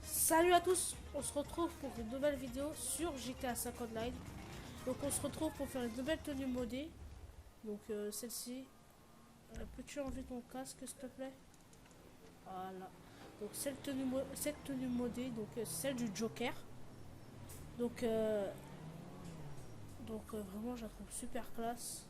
Salut à tous, on se retrouve pour une nouvelle vidéo sur GTA 5 Online. Donc on se retrouve pour faire une nouvelle tenue modée. Donc celle-ci. Peux-tu enlever ton casque s'il te plaît? Voilà. Donc cette tenue modée, donc celle du Joker. Donc vraiment je la trouve super classe.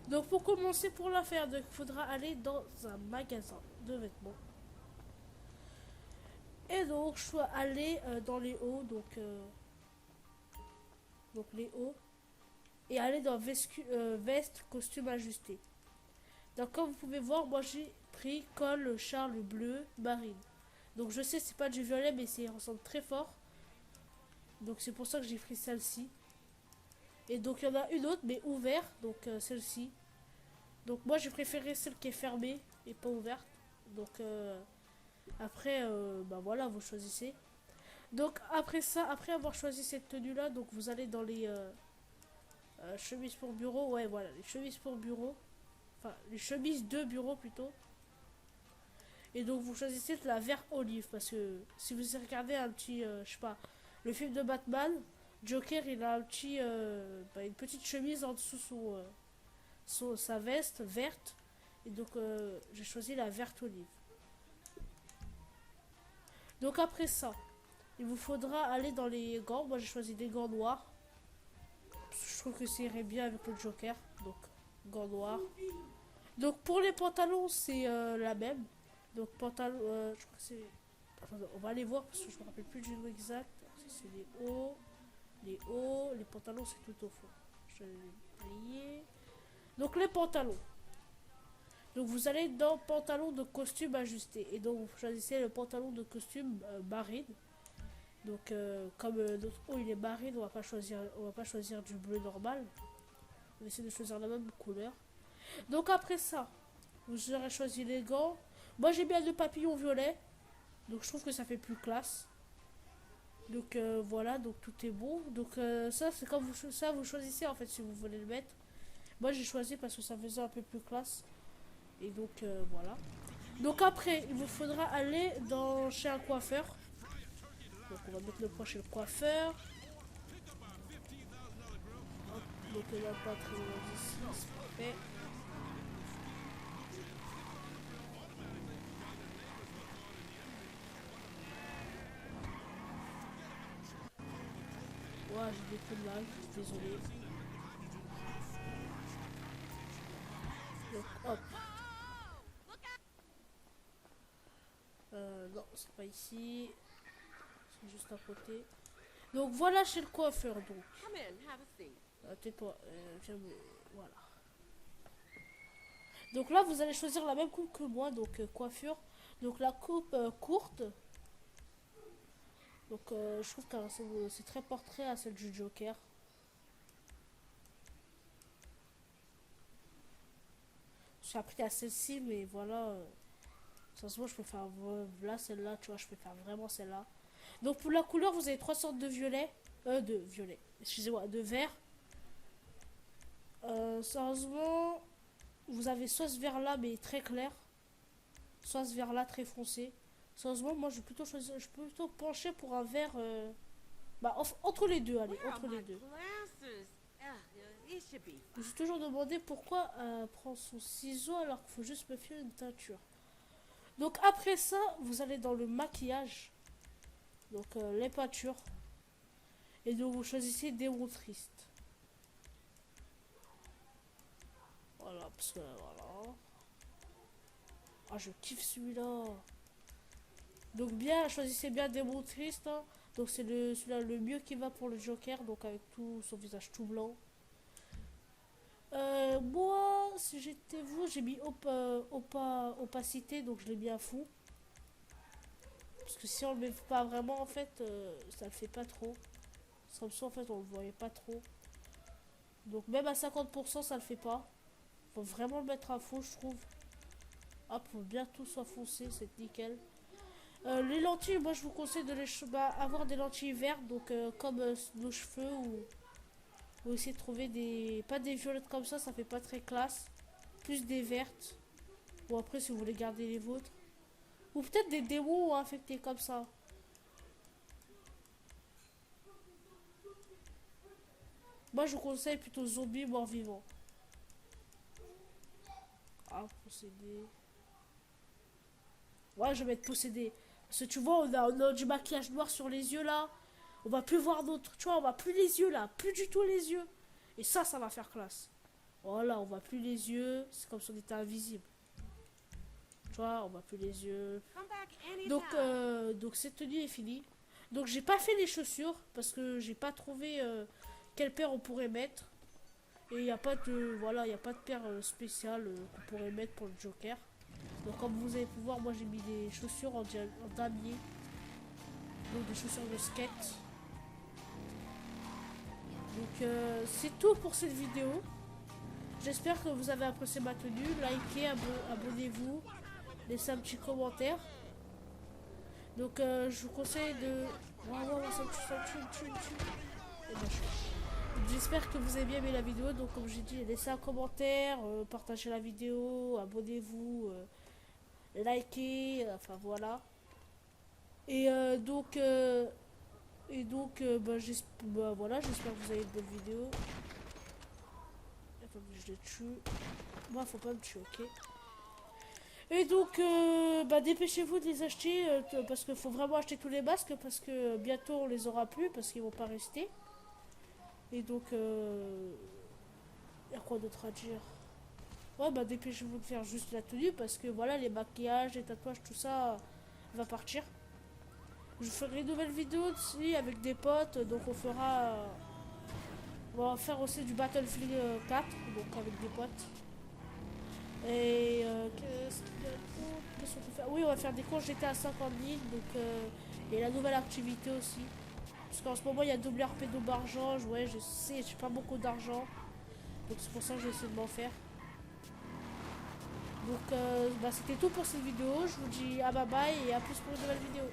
Donc pour commencer, pour la faire, il faudra aller dans un magasin de vêtements. Et donc je dois aller dans les hauts, donc les hauts, et aller dans veste costume ajusté. Donc comme vous pouvez voir, moi j'ai pris col Charles bleu marine. Donc je sais c'est pas du violet mais ça ressemble très fort. Donc c'est pour ça que j'ai pris celle-ci. Et donc il y en a une autre mais ouverte, donc celle-ci. Donc moi j'ai préféré celle qui est fermée et pas ouverte. Donc après bah voilà, vous choisissez. Donc après ça, après avoir choisi cette tenue là, donc vous allez dans les chemises pour bureau. Ouais voilà, les chemises pour bureau. Enfin les chemises de bureau plutôt. Et donc vous choisissez la vert olive parce que si vous regardez un petit, je sais pas, le film de Batman, Joker il a un petit, une petite chemise en dessous sous sa veste verte. Et donc j'ai choisi la verte olive. Donc après ça, il vous faudra aller dans les gants. Moi j'ai choisi des gants noirs. Je trouve que ça irait bien avec le Joker. Donc gants noirs. Donc pour les pantalons c'est la même. Donc pantalon, je crois que c'est... Attendez, on va aller voir parce que je me rappelle plus du nom exact. C'est les pantalons c'est tout au fond. Je vais plier. Donc les pantalons. Donc vous allez dans pantalon de costume ajusté. Et donc vous choisissez le pantalon de costume marine. Donc comme notre haut il est marine, on va pas choisir du bleu normal. On va essayer de choisir la même couleur. Donc après ça, vous aurez choisi les gants. Moi j'ai bien le papillon violet. Donc je trouve que ça fait plus classe. Donc voilà, donc tout est bon. Donc ça c'est comme vous choisissez en fait si vous voulez le mettre. Moi j'ai choisi parce que ça faisait un peu plus classe. Et donc voilà. Donc après il vous faudra aller chez un coiffeur. Donc on va mettre le point chez le coiffeur. Hop, donc il n'y a pas très loin d'ici, c'est parfait. Ouais, j'ai des coups de lag, désolé. Donc hop. Non, c'est pas ici. C'est juste à côté. Donc voilà chez le coiffeur donc. Tais-toi, voilà. Donc là vous allez choisir la même coupe que moi, donc coiffure. Donc la coupe courte. Donc je trouve que c'est très portrait à celle du Joker. J'ai appris à celle-ci, mais voilà. Ça se voit, je préfère là, celle-là, tu vois, je préfère vraiment celle-là. Donc pour la couleur, vous avez trois sortes de violet. De violet, excusez-moi, de vert. Sérieusement, vous avez soit ce vert là, mais très clair. Soit ce vert là, très foncé. Sérieusement, moi je vais plutôt choisir, je peux plutôt pencher pour un vert. Entre les deux, allez, entre les deux. Je me suis toujours demandé pourquoi prendre son ciseau alors qu'il faut juste me filer une teinture. Donc après ça, vous allez dans le maquillage. Donc les peintures. Et donc vous choisissez des mots tristes. Voilà, parce que voilà. Ah, je kiffe celui-là. Donc bien, choisissez bien des mots tristes. Hein. Donc c'est celui-là le mieux qui va pour le Joker. Donc avec tout son visage tout blanc. Moi, si j'étais vous, j'ai mis opacité, donc je l'ai mis à fond. Parce que si on le met pas vraiment, en fait, ça le fait pas trop. Comme ça, en fait, on le voyait pas trop. Donc même à 50%, ça le fait pas. Faut vraiment le mettre à fond, je trouve. Hop, faut bien tout soit foncé, c'est nickel. Les lentilles, moi je vous conseille de avoir des lentilles vertes, donc comme nos cheveux ou Vous essayez de trouver des... Pas des violettes comme ça fait pas très classe. Plus des vertes. Ou après si vous voulez garder les vôtres. Ou peut-être des démons infectés comme ça. Moi je vous conseille plutôt zombie mort-vivant. Ah, possédé. Ouais, je vais être possédé. Parce que tu vois, on a du maquillage noir sur les yeux là. On va plus voir notre. Tu vois, on va plus les yeux là. Plus du tout les yeux. Et ça va faire classe. Voilà, on voit plus les yeux. C'est comme si on était invisible. Tu vois, on voit plus les yeux. Donc cette tenue est finie. Donc j'ai pas fait les chaussures. Parce que j'ai pas trouvé quelle paire on pourrait mettre. Et il n'y a pas de. Voilà, il n'y a pas de paire spéciale qu'on pourrait mettre pour le Joker. Donc comme vous avez pu voir, moi j'ai mis des chaussures en damier. Donc des chaussures de skate. Donc c'est tout pour cette vidéo. J'espère que vous avez apprécié ma tenue. Likez, abonnez-vous, laissez un petit commentaire. Donc je vous conseille de... J'espère que vous avez bien aimé la vidéo. Donc comme j'ai dit, laissez un commentaire, partagez la vidéo, abonnez-vous, likez, enfin voilà. Et voilà, j'espère que vous avez une bonne vidéo. Attendez, je les tue. Moi, faut pas me tuer, ok. Et donc, dépêchez-vous de les acheter parce qu'il faut vraiment acheter tous les masques parce que bientôt on les aura plus parce qu'ils vont pas rester. Et donc, y a quoi d'autre à dire? Ouais, dépêchez-vous de faire juste la tenue parce que voilà, les maquillages, les tatouages, tout ça va partir. Je ferai une nouvelle vidéo aussi avec des potes, donc on va faire aussi du Battlefield 4, donc avec des potes. Et qu'est-ce qu'on peut faire? Oui, on va faire des cours GTA 5 en ligne, donc et la nouvelle activité aussi. Parce qu'en ce moment il y a WRP double argent, ouais je sais, j'ai pas beaucoup d'argent. Donc c'est pour ça que j'essaie de m'en faire. Donc c'était tout pour cette vidéo, je vous dis à bye bye et à plus pour une nouvelle vidéo.